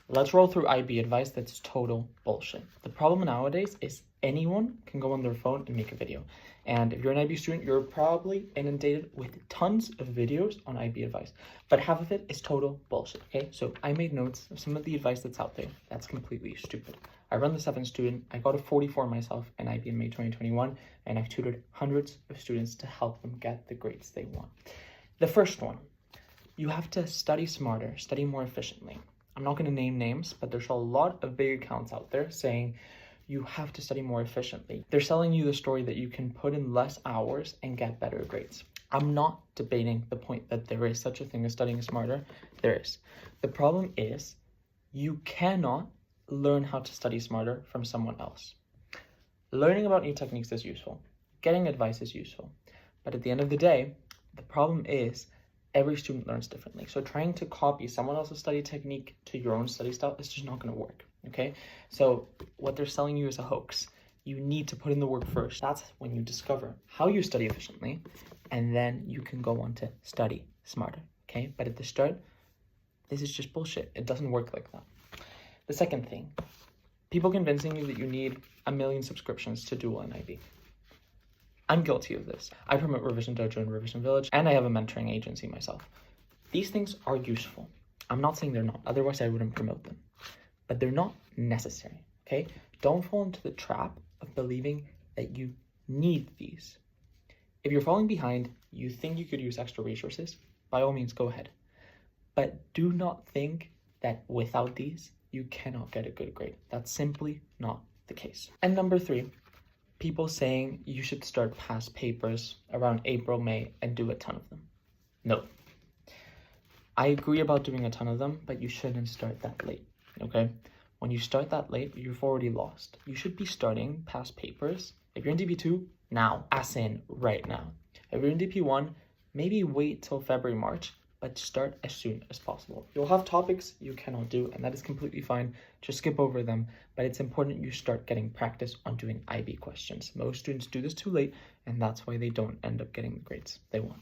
Let's roll through IB advice that's total bullshit. The problem nowadays is anyone can go on their phone and make a video. And if you're an IB student, you're probably inundated with tons of videos on IB advice. But half of it is total bullshit, okay? So I made notes of some of the advice that's out there. That's completely stupid. I run the 7 student. I got a 44 myself in IB in May 2021. And I've tutored hundreds of students to help them get the grades they want. The first one, you have to study smarter, study more efficiently. I'm not going to name names, but there's a lot of big accounts out there saying you have to study more efficiently. They're selling you the story that you can put in less hours and get better grades. I'm not debating the point that there is such a thing as studying smarter. There is. The problem is you cannot learn how to study smarter from someone else. Learning about new techniques is useful. Getting advice is useful. But at the end of the day, the problem is every student learns differently. So trying to copy someone else's study technique to your own study style is just not going to work, okay? So what they're selling you is a hoax. You need to put in the work first. That's when you discover how you study efficiently, and then you can go on to study smarter, okay? But at the start, this is just bullshit. It doesn't work like that. The second thing, people convincing you that you need 1 million subscriptions to do well in IB. I'm guilty of this. I promote Revision Dojo and Revision Village, and I have a mentoring agency myself. These things are useful. I'm not saying they're not, otherwise I wouldn't promote them. But they're not necessary, okay? Don't fall into the trap of believing that you need these. If you're falling behind, you think you could use extra resources, by all means go ahead. But do not think that without these, you cannot get a good grade. That's simply not the case. And number 3, people saying you should start past papers around April, May, and do a ton of them. No. I agree about doing a ton of them, but you shouldn't start that late, okay? When you start that late, you've already lost. You should be starting past papers. If you're in DP2, now, as in right now. If you're in DP1, maybe wait till February, March, but start as soon as possible. You'll have topics you cannot do, and that is completely fine. Just skip over them, but it's important you start getting practice on doing IB questions. Most students do this too late, and that's why they don't end up getting the grades they want.